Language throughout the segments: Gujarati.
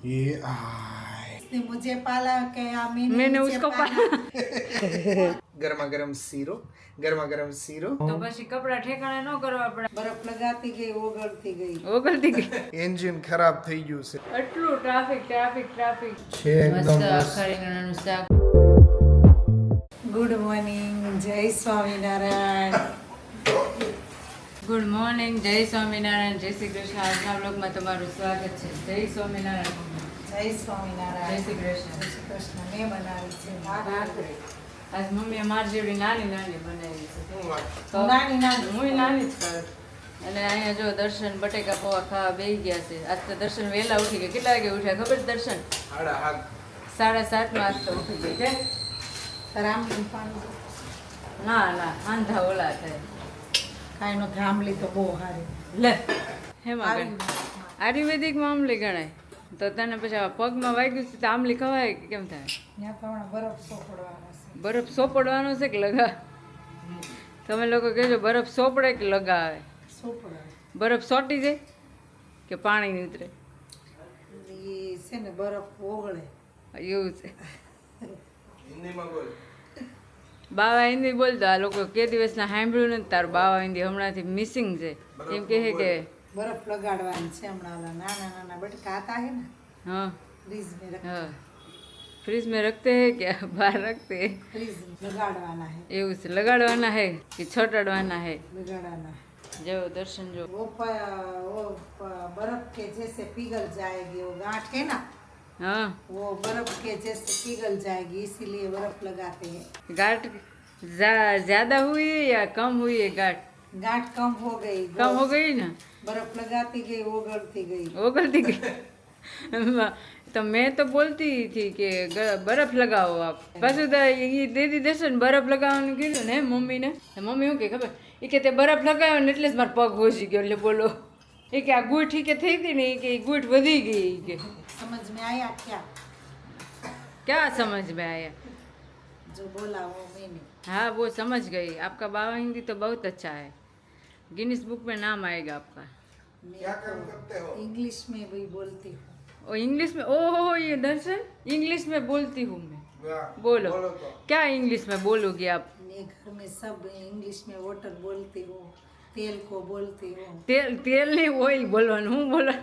ये आए उसने मुझे पाला क्या मैंने उसको पाला गर्मा गर्म सीरो गर्मा गर्म सीरो તો પછી કપડા ઠેકાણે ન કરવા પડે बर्फ लगाती गई ओगळती गई ઓગળતી ગઈ એન્જિન ખરાબ થઈ ગયું છે એટલું ટ્રાફિક ટ્રાફિક ટ્રાફિક છે એકદમ મસ્ત રીંગણાનું શાક गुड मॉर्निंग जय स्वामीनारायण ગુડ મોર્નિંગ જય સ્વામિનારાયણ જય શ્રી કૃષ્ણ આજના બ્લોગમાં તમારું સ્વાગત છે જય સ્વામિનારાયણ जय स्वामीनारायण જય શ્રી કૃષ્ણ जय श्री कृष्ण मैं बनावी છે ભાખરી આજ મમ્મીએ મારી જેવડી નાની નાની બનાવી છે તો નાની નાની હું નાની જ કરું અને અહીંયા જો દર્શન બટેકા પૌવા ખાવા બેસી ગયા છે આજ તો દર્શન વહેલા ઉઠી ગયા કેટલા વાગે ઉઠ્યા ખબર છે દર્શન 7:30 આજ તો ઉઠી ગઈ છે રામલી પાણી ના ના આંધા ઓલા થાય કાઈ નો રામલી તો બહુ હારી લે હેમાં આયુર્વેદિક આમલી ગણાય તો તને પછી આ પગમાં વાગ્યું છે તો આમલી ખવાય કે કેમ થાય ત્યાં તો હમણાં બરફ સોપડવાનો છે બરફ સોપડવાનો છે કે લગા તમે લોકો કહેજો બરફ સોપડે કે લગાવે સોપડા બરફ સોટી જાય કે પાણી ઉતરે એ છે ને બરફ ઓગળે એવું છે બાવા હિન્દી બોલતા આ લોકો કે દિવસના સાંભળ્યું નથી તારું બાવા હિન્દી હમણાંથી મિસિંગ છે એમ કહે કે बर्फ लगाड़वानी છે હમણાં ઓલા નાના નાના બટકા आता है ना हाँ फ्रीज में रख हाँ फ्रिज में रखते हैं क्या बाहर रखते हैं फ्रीज में लगाड़वाना है એવું છે લગાડવાના હે કે છોટાડવાના હે लगाड़ना है જો દર્શન જો बर्फ के जैसे पिघल जाएगी वो गांठ है ना हाँ वो बर्फ के जैसे पिघल जाएगी इसीलिए बर्फ लगाते हैं गांठ ज्यादा हुई है या कम हुई है गांठ गांठ कम हो गई कम हो गई ना बर्फ लगाती गई ओगळती गई ओगलती गई तो मैं तो बोलती थी कि बर्फ लगाओ आप पाછું તો એ દીદી દર્શન બરફ લગાવવાનું કીધું ને મમ્મીને મમ્મી શું કે ખબર એ કે તે બરફ લગાવ્યો ને એટલે જ મારો પગ હોજી ગયો એટલે બોલો એ કે આ ગૂંઠ કે થઈ હતી ને એ કે ગૂંઠ વધી ગઈ કે समझ में आया क्या क्या समझ में आया जो बोला वो मैंने हाँ वो समझ गई आपका बाबा हिंदी तो बहुत अच्छा है गिनीज बुक में नाम आएगा आपका मैं तो इंग्लिश में भी बोलती हूँ और इंग्लिश में ओहो ये दर्शन इंग्लिश में बोलती हूँ मैं बोलो क्या इंग्लिश में बोलोगी आप मैं घर में सब इंग्लिश में वाटर बोलती हूँ तेल को बोलती हूँ तेल तेल नहीं ऑयल बोलવાનું હું બોલો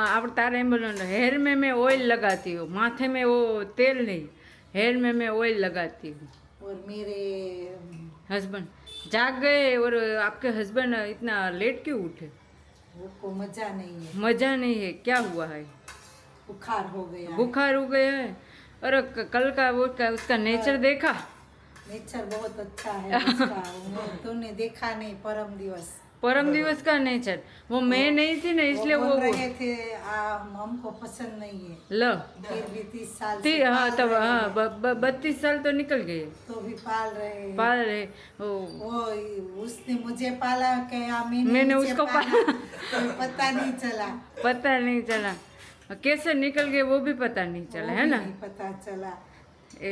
આપણે તારે એમ બોલવાનું हेयर में मैं ऑयल लगाती हूँ माथे में वो तेल नहीं हेयर में मैं ऑयल लगाती हूँ और मेरे हस्बैंड जाग गए और आपके हस्बैंड इतना लेट क्यों उठे वो को मजा नहीं है मजा नहीं है क्या हुआ है बुखार हो गया बुखार हो गया है अरे कल का वो उसका नेचर देखा नेचर बहुत अच्छा है उसका तूने देखा नहीं परम दिवस परम दिवस का नेचर वो मैं नहीं थी ना इसलिए वो बोल रहे थे हमको पसंद नहीं है लो फिर भी 30 साल थी से हाँ पाल तब रहे हाँ हैं, 32 साल तो निकल गए तो भी पाल रहे हैं। पाल रहे ओ वो उसने मुझे पाला क्या मैंने उसे उसको कोई पता नहीं चला पता नहीं चला कैसे निकल गए वो भी पता नहीं चला वो है भी ना नहीं पता चला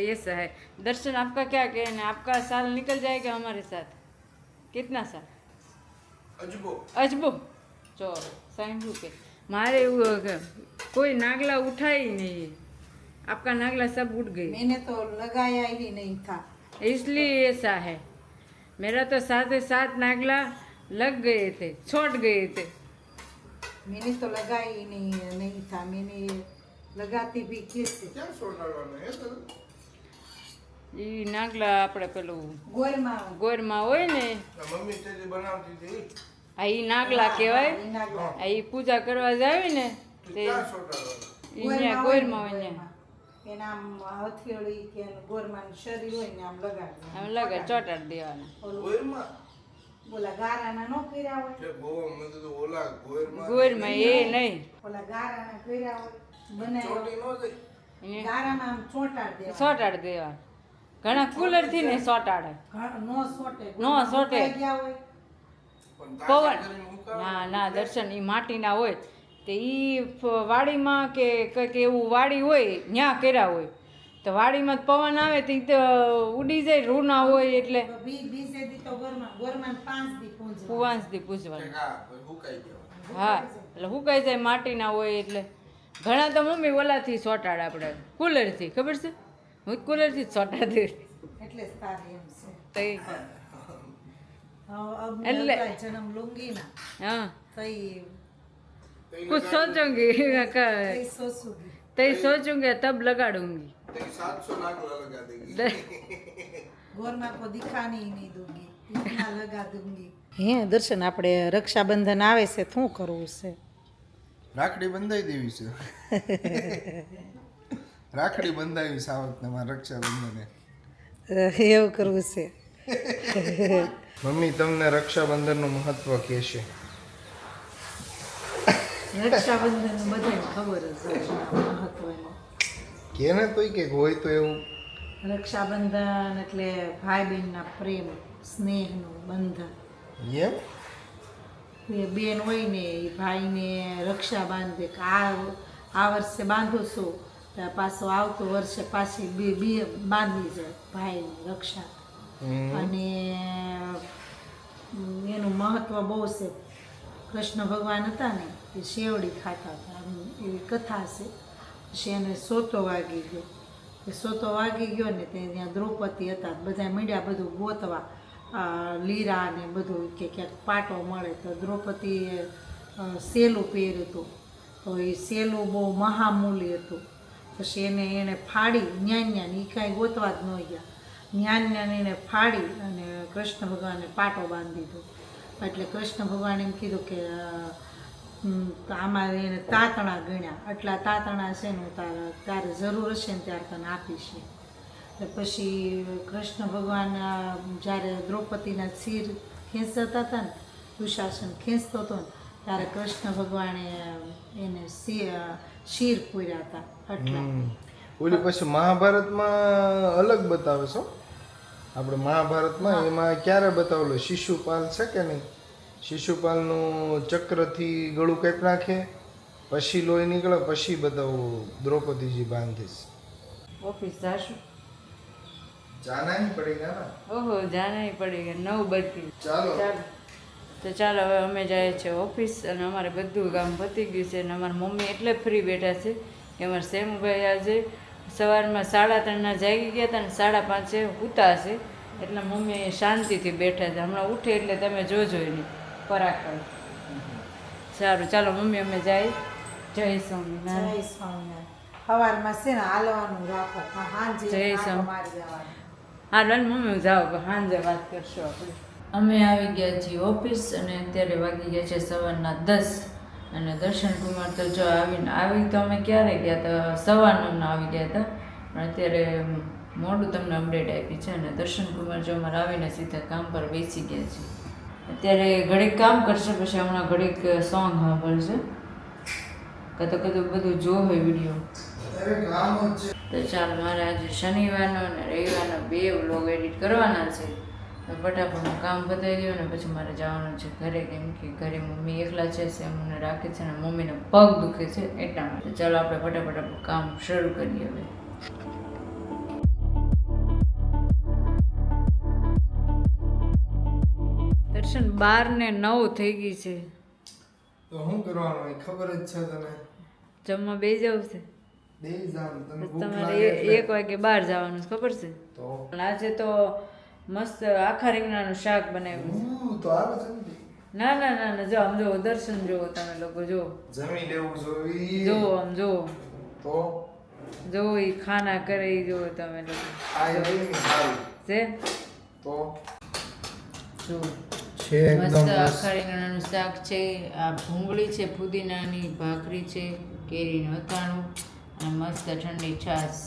ऐसा है दर्शन आपका क्या कहना है आपका साल निकल जाएगा हमारे साथ कितना साल अजबो चो साइंडू के मारे कोई नागला उठा ही नहीं है आपका नागला सब उठ गए मैंने तो लगाया ही नहीं था इसलिए ऐसा है मेरा तो 7 नागला लग गए थे छोड़ गए थे मैंने तो लगाया ही नहीं था मैंने लगाती भी कैसे એ નાગલા આપણે પેલું गोरमा ગોરમાં હોય ને આ ઈ નાગલા કહેવાય આ ઈ પૂજા કરવા જાવી ને તે અહીંયા ગોરમાં હોય ને એના આમ હથેળી કે ગોરમાનું શરીર હોય ને આમ લગાડવાનું આમ લગે ચોટાડી દેવાના ઓલા ગારાના નો કર્યા હોય ગોરમાં એ નહીં ઓલા ગારાના કર્યા હોય બનાવ્યો એને ગારામાં આમ ચોંટાડી દેવા ચોટાડી દેવા ઘણા કુલરથી ને ચોટાડે નો સોટે નો સોટે. સુકાઈ ગયા હોય પવન ના ના દર્શન એ માટીના હોય તે એ વાડીમાં કે કંઈક એવું વાડી હોય ત્યાં કર્યા હોય તો વાડીમાં પવન આવે તો એ તો ઉડી જાય રૂના હોય એટલે બીજે દી તો ગોરમાં 5 દી પહોંચે કુવાંસથી પૂછવાનું હા એટલે સુકાઈ જાય માટીના હોય એટલે ઘણા તો મમ્મી ઓલાથી સોટાડ આપણે કુલરથી ખબર છે હું કુલરથી જ સોટાડતી એટલે જ તારે એમ છે તો એ અમને એટલે- અગલા જન્મ લૂંગી ના હા તઈ कुछ सोचूंगी તઈ સોસુગી तई सोचूंगी तब लगाड़ूंगी 700 नागला लगा देगी ગોરમાં કો દિખાની નહીં દૂંગી ઇતના લગા દૂંગી હે દર્શન આપણે રક્ષાબંધન આવે છે શું કરવું છે રાખડી બંધાઈ દેવી છે રાખડી બંધાવી સાવક તમારા રક્ષાબંધને એવું કરવું છે મમ્મી તમને રક્ષાબંધનનું મહત્વ કહે છે રક્ષાબંધન બધાને ખબર જ હોય મહત્વનું કે ને તોય કે હોય તો એવું રક્ષાબંધન એટલે ભાઈ બહેનના પ્રેમ સ્નેહનું બંધન એમ એ બેન હોય ને એ ભાઈને રક્ષા બાંધે કે આ વર્ષે બાંધો છો તો પાછો આવતો વર્ષે પાછી બે બાંધી જાય ભાઈની રક્ષા અને એનું મહત્વ બહુ છે કૃષ્ણ ભગવાન હતા ને એ શેવડી ખાતા હતા એવી કથા છે પછી એને સોતો વાગી ગયો એ સોતો વાગી ગયો ને તે ત્યાં દ્રૌપદી હતા બધા મીડિયા બધું ગોતવા લીરા ને બધું કે ક્યાંક પાટો મળે તો દ્રૌપદીએ સેલું પહેર્યું હતું તો એ સેલું બહુ મહામૂલી હતું પછી એને ફાડી ન્યાન્યાને એ કાંઈ ગોતવા જ ન ગયા ન્યાન્યાને એને ફાડી અને કૃષ્ણ ભગવાનને પાટો બાંધી દીધો એટલે કૃષ્ણ ભગવાને એમ કીધું કે આમાં એને તાતણા ગણ્યા આટલા તાતણા છે ને તારે જરૂર હશે ને ત્યારે તને આપીશ એટલે પછી કૃષ્ણ ભગવાન જ્યારે દ્રૌપદીના શિર ખેંચતા હતા ને દુશાસન ખેંચતો હતો ને ત્યારે કૃષ્ણ ભગવાને એને શિર પૂર્યા હતા આટલા ઓલી પછી મહાભારતમાં અલગ બતાવે છો આપણે મહાભારતમાં એમાં ક્યારે બતાવેલું શિશુપાલ છે કે નહીં શિશુપાલનું ચક્રથી ગળું કાપી નાખે પછી લોહી નીકળે પછી બતાવું દ્રૌપદીજી બાંધીશ ઓફિસ જાશું જાના ही पड़ेगा ना ઓહો જાના ही पड़ेगा 9 बज गई ચાલો તો ચાલો હવે અમે જાય છે ઓફિસ અને અમારે બધું કામ પતી ગયું છે અને અમારા મમ્મી એટલે ફ્રી બેઠા છે કે અમારા સેમભાઈ આજે સવારમાં 3:30 જાગી ગયા હતા ને 5:30 ઉતા છે એટલે મમ્મી શાંતિથી બેઠા છે હમણાં ઉઠે એટલે તમે જોજો એની પરાક્રમ સારું ચાલો મમ્મી અમે જાય જય સ્વામિનારાયણ જય સ્વામિનારાયણ સવારમાં છે ને હાલવાનું રાખો સાંજે જય આંટો સ્વામી. મારી જવાનું હા લન મમ્મી જાઓ સાંજે વાત કરશું આપણે અમે આવી ગયા છીએ ઓફિસ અને અત્યારે વાગી ગયા છે સવારના 10 અને દર્શનકુમાર તો જો આવી તો અમે ક્યારે ગયા હતા સવારના આવી ગયા હતા પણ અત્યારે મોડું તમને અપડેટ આપી છે અને દર્શનકુમાર જો અમારે આવીને સીધા કામ પર બેસી ગયા છે અત્યારે ઘડીક કામ કરશે પછી હમણાં ઘડીક સોંગ સાંભળશે કતો બધું જોવે વિડીયો તો ચાલ મારે આજે શનિવારનો અને રવિવારનો 2 વ્લોગ એડિટ કરવાના છે તો ફટાફટ હું કામ પતાવી દઉં ને પછી મારે જવાનું છે ઘરે કેમ કે ઘરે મમ્મી એકલા છે સેમને રાખે છે અને મમ્મીને પગ દુખે છે એટલા માટે ચાલો આપણે ફટાફટ આપણું કામ શરૂ કરીએ હવે દર્શન 12:09 થઈ ગઈ છે તો શું કરવાનું હોય ખબર જ છે તને જમવા બે જવું છે દેઈ જામ તને ભૂખ તમારે લાગે 1 વાગે બહાર જવાનું છે ખબર છે તો આજે તો મસ્ત આખા રીંગણાનું શાક બનાવ્યું તો આવે છે ને ના ના ના ના જો આમ જો દર્શન જો તમે લોકો જો જમી લેવું જોઈએ જો આમ જો તો જો એ ખાના કરે ઈ જો તમે લોકો આ એવું ને સારું છે તો જો છે મસ્ત આખા રીંગણાનું શાક છે આ ભૂંગળી છે પુદીનાની ભાખરી છે કેરીનું અથાણું અને મસ્ત ઠંડી છાશ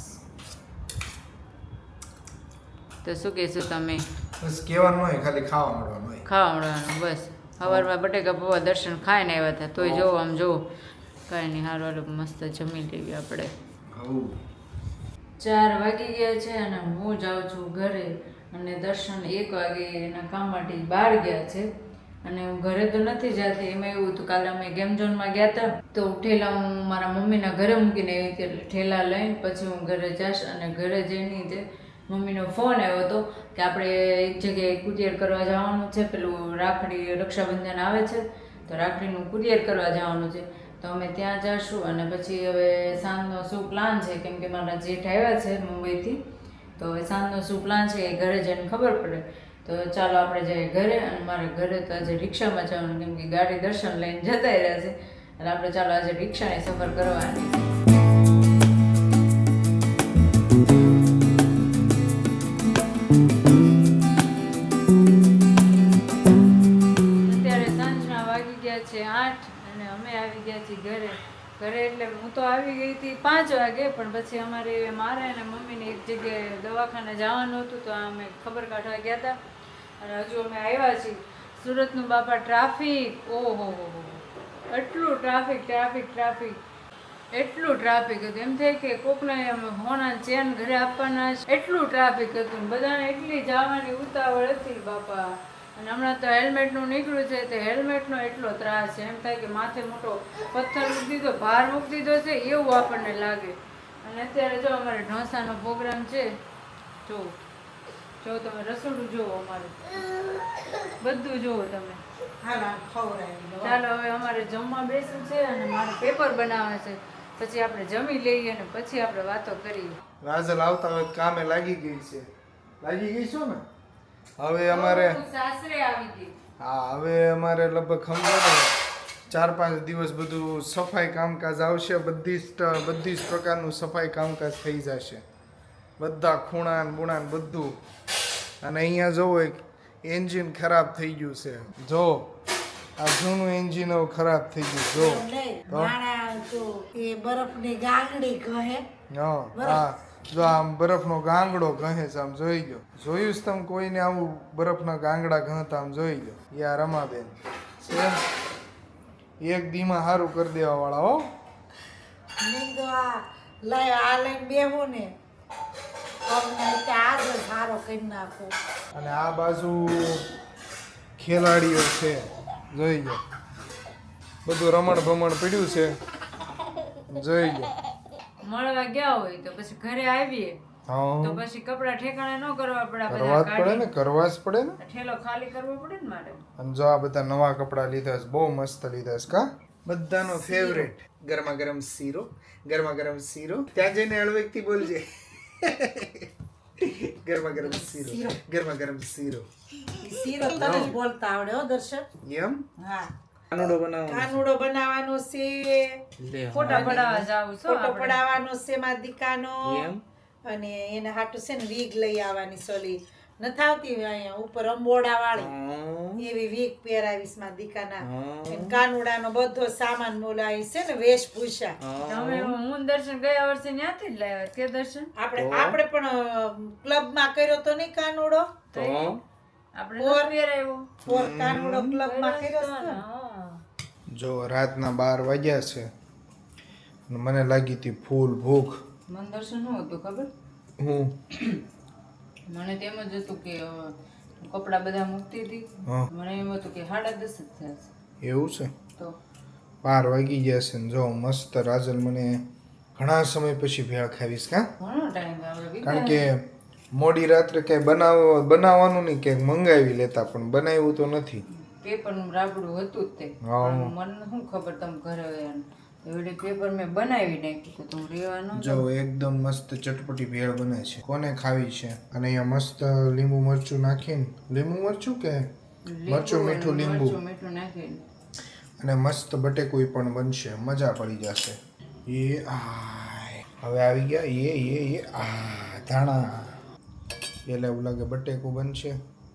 તો શું કહેશો તમે બસ કહેવાનું હોય ખાલી ખાવા મળવાનું હોય ખાવા મળવાનું બસ સવારમાં બટેકા પૌવા દર્શન ખાઈને આવ્યા હતા તોય જો આમ જો કાંઈ નહીં હારું હારું મસ્ત જમી લેવી આપણે હઉ 4 વાગી ગયા છે અને હું જાઉં છું ઘરે અને દર્શન 1 વાગે એના કામ માટે બહાર ગયા છે અને હું ઘરે તો નથી જતી એમાં એવું હતું કાલે અમે ગેમ ઝોનમાં ગયા હતા તો ઠેલા હું મારા મમ્મીના ઘરે મૂકીને આવી હતી એટલે ઠેલા લઈને પછી હું ઘરે જઈશ અને ઘરે જઈને તે મમ્મીનો ફોન આવ્યો હતો કે આપણે એક જગ્યાએ કુરિયર કરવા જવાનું છે પેલું રાખડી રક્ષાબંધન આવે છે તો રાખડીનું કુરિયર કરવા જવાનું છે તો અમે ત્યાં જઈશું અને પછી હવે સાંજનો શું પ્લાન છે, કેમ કે મારા જેઠ આવ્યા છે મુંબઈથી, તો હવે સાંજનો શું પ્લાન છે એ ઘરે જઈને ખબર પડે. તો ચાલો આપણે જઈએ ઘરે. અને મારે ઘરે તો આજે રિક્ષામાં જવાનું, કેમ કે ગાડી દર્શન લઈને જતા રહ્યા છે, એટલે આપણે ચાલો આજે રિક્ષાની સફર કરવાની. અત્યારે સાંજના વાગી ગયા છે 8 અને અમે આવી ગયા છીએ ઘરે. એટલે હું તો આવી ગઈ હતી 5 વાગે, પણ પછી મારે અને મમ્મીને એક જગ્યાએ દવાખાને જવાનું હતું, તો અમે ખબર કાઢવા ગયા હતા અને હજુ અમે આવ્યા છીએ. સુરતનું બાપા ટ્રાફિક, ઓહો એટલું ટ્રાફિક એટલું ટ્રાફિક હતું, એમ થાય કે કોકને હોના ચેન ઘરે આપવાના છે, એટલું ટ્રાફિક હતું. બધાને એટલી જવાની ઉતાવળ હતી બાપા. અને હમણાં તો હેલ્મેટનું નીકળ્યું છે, તે હેલ્મેટનો એટલો ત્રાસ છે, એમ થાય કે માથે મોટો પથ્થર મૂકી દીધો, ભાર મૂકી દીધો છે એવું આપણને લાગે. અને અત્યારે જો અમારે ઢોસાનો પ્રોગ્રામ છે, જો તમે રસોડું જુઓ, અમારે બધું જુઓ તમે. ચાલો હવે અમારે જમવા બેસવું છે અને મારે પેપર બનાવે છે, પછી આપણે જમી લઈએ અને પછી આપણે વાતો કરીએ. રાજલ આવતા હવે કામે લાગી ગઈ છે. લાગી ગઈ છો ને? હવે અમારે સાસરે આવી ગઈ. હા, હવે અમારે લગભગ સમજો 4-5 દિવસ બધું સફાઈ કામકાજ આવશે. બધી જ પ્રકારનું સફાઈ કામકાજ થઈ જશે, બધા ખૂણા ને બુણા ને બધું. અને અહીંયા જોવો એક એન્જિન ખરાબ થઈ ગયું છે. જો આ જૂનું એન્જિન હવે ખરાબ થઈ ગયું. જો એ બરફની ગાંગડી કહે. હા, જો આમ બરફનો ગાંગડો કહે છે. આમ જોઈ ગયો, જોયું છે તમે કોઈને આવું બરફના ગાંગડા ગહતા? આમ જોઈ ગયો. યા રમાબેન છે એક દીમાં સારું કરી દેવા વાળા. હો લઈને બેહું ને આજ સારો કરી નાખો. અને આ બાજુ ખેલાડીઓ છે, જોઈ ગયો. બધું રમણ ભમણ પડ્યું છે, જોઈ ગયો. મળવા ગયા હોય તો પછી ઘરે આવીએ હા, તો પછી કપડા ઠેકાણે ન કરવા પડે, કરવા જ પડે ને, કરવા જ પડે ને. ઠેલો ખાલી કરવો પડે ને મારે. અને જો આ બધા નવા કપડા લીધા છે, બહુ મસ્ત લીધા છે. કા બધાનો ફેવરેટ ગરમા ગરમ શીરો, ગરમા ગરમ શીરો. ત્યાં જઈને હળવેકથી બોલજે, ગરમા ગરમ શીરો, ગરમા ગરમ શીરો. શીરો તને જ બોલતા આવડે હો દર્શન? એમ? હા, કાનુડો બનાવવાનો છે, ફોટા પડાવવા જાવું છો ફોટો પડાવવાનો છે મારા દીકાનો. અને એને હાટું છે ને વીગ લઈ આવવાની સોલી નથી આવતી અહીંયા ઉપર અંબોડા વાળી, એવી વીગ પહેરાવીશ મારા દીકાના. કાનુડાનો બધો સામાન બોલાવીશ છે ને, વેશભૂષા. તમે હું દર્શન ગયા વર્ષે ત્યાંથી જ લાવ્યા કે દર્શન? આપણે પણ ક્લબમાં કર્યો તો નહીં કાનુડો? કાનુડો ક્લબમાં કર્યો છે. જો રાતના 12 વાગ્યા છે અને મને લાગી હતી ફૂલ ભૂખ. મને દર્શન શું હતું ખબર? હું મને તેમ જ હતું કે કપડા બધા મૂકતી હતી, મને એમ હતું કે 10:30 જ થયા છે. એવું છે? તો 12 વાગી ગયા છે ને જો મસ્ત રાજલ મને ઘણા સમય પછી ભેળ ખાવીશ. કા ઘણો ટાઈમ આવે, કારણ કે મોડી રાત્રે કઈ બનાવવાનું નહીં, ક્યાંક મંગાવી લેતા, પણ બનાવ્યું તો નથી. પેપરનું રાબડું હતું જ તે, મને શું ખબર તમે ઘરે એવડી પેપર મેં બનાવી નાખ્યું તો રેવાનું. જો એકદમ મસ્ત ચટપટી ભેળ બને છે, કોને ખાવી છે? અને અહીંયા મસ્ત લીંબુ મરચું નાખીને, લીંબુ મરચું કે મરચું મીઠું લીંબુ નાખીને, અને મસ્ત બટેકું પણ બનશે, મજા પડી જશે. એ હવે આવી ગયા એ ધાણા. એટલે એવું લાગે બટેકું બનશે.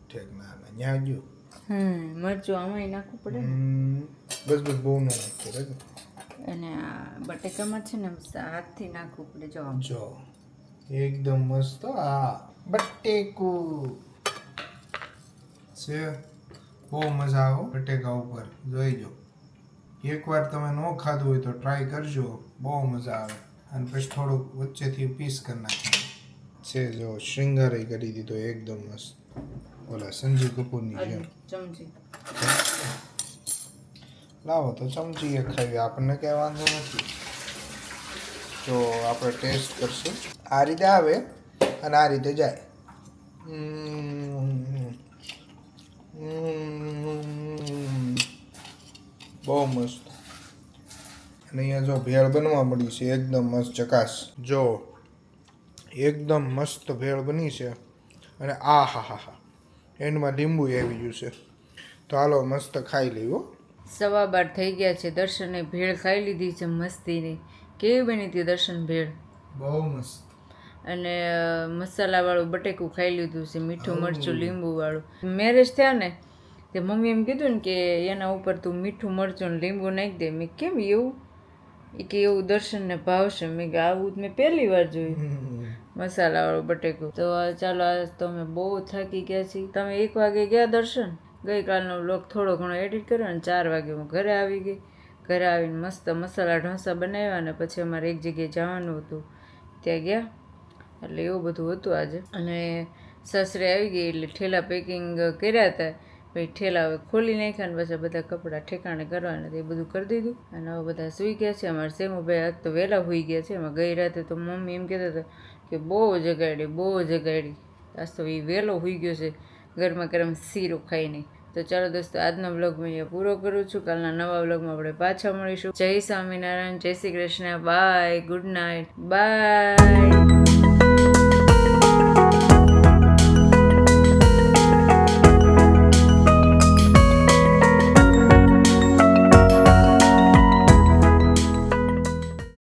ઠેક ના ન્યા ગયું. મરચું આમાં નાખવું પડે બસ બહુ ન નાખે. અને આ બટેકામાં છે ને હાથથી નાખવું પડે. જો એકદમ મસ્ત આ બટેકું છે, બહુ મજા આવે બટેકા ઉપર. જોઈ જો, એકવાર તમે ન ખાધું હોય તો ટ્રાય કરજો, બહુ મજા આવે. અને પછી થોડુંક વચ્ચેથી પીસ કરી નાખવાનું છે. જો શૃંગારે કરી દીધો એકદમ મસ્ત, ઓલા સંજીવ કપૂરની જેમ. ચમચી લાવો તો ચમચી એક ખાવી, આપણને કઈ વાંધો નથી. તો આપણે ટેસ્ટ કરશું. આ રીતે આવે અને આ રીતે જાય. બહુ મસ્ત. અને અહીંયા જો ભેળ બનવા મળી છે એકદમ મસ્ત ચકાસ. જો એકદમ મસ્ત ભેળ બની છે અને આ હા હા હા એન્ડમાં લીંબુ આવી ગયું છે. તો હાલો મસ્ત ખાઈ લઈએ. 12:15 થઈ ગયા છે. દર્શને ભેળ ખાઈ લીધી છે મસ્તીની. કેવી બની હતી દર્શન ભેળ? બહુ મસ્ત. અને મસાલાવાળું બટેકું ખાઈ લીધું છે, મીઠું મરચું લીંબુવાળું. મેરેજ થયા ને તે મમ્મી એમ કીધું ને કે એના ઉપર તું મીઠું મરચું ને લીંબુ નાખી દે. મેં કેમ એવું? એ કે એવું દર્શનને ભાવશે. મેં કે આવું મેં પહેલી વાર જોયું મસાલાવાળું બટેકું. તો ચાલો આજ તો અમે બહુ થાકી ગયા છીએ. તમે 1 વાગે ગયા દર્શન? ગઈકાલનો વ્લોગ થોડો ઘણો એડિટ કર્યો અને 4 વાગે હું ઘરે આવી ગઈ. ઘરે આવીને મસ્ત મસાલા ઢોસા બનાવ્યા અને પછી અમારે એક જગ્યાએ જવાનું હતું ત્યાં ગયા. એટલે એવું બધું હતું આજે. અને સાસરે આવી ગઈ એટલે ઠેલા પેકિંગ કર્યા હતા. પછી ઠેલા હવે ખોલી નાખ્યા અને પછી બધા કપડાં ઠેકાણે કરવાના એ બધું કરી દીધું. અને હવે બધા સૂઈ ગયા છે. અમારા સેમુભાઈ આજ તો વહેલા સૂઈ ગયા છે. એમાં ગઈ રાતે તો મમ્મી એમ કહેતા હતા કે બહુ જગાડી. આજ તો એ વહેલો સૂઈ ગયો છે ગરમા ગરમ શીરો ખાઈને. તો ચાલો દોસ્તો આજનો વ્લોગ હું અહીંયા પૂરો કરું છું. કાલના નવા વ્લોગમાં આપણે પાછા મળીશું. જય સ્વામિનારાયણ, જય Shri Krishna, bye, good night, by.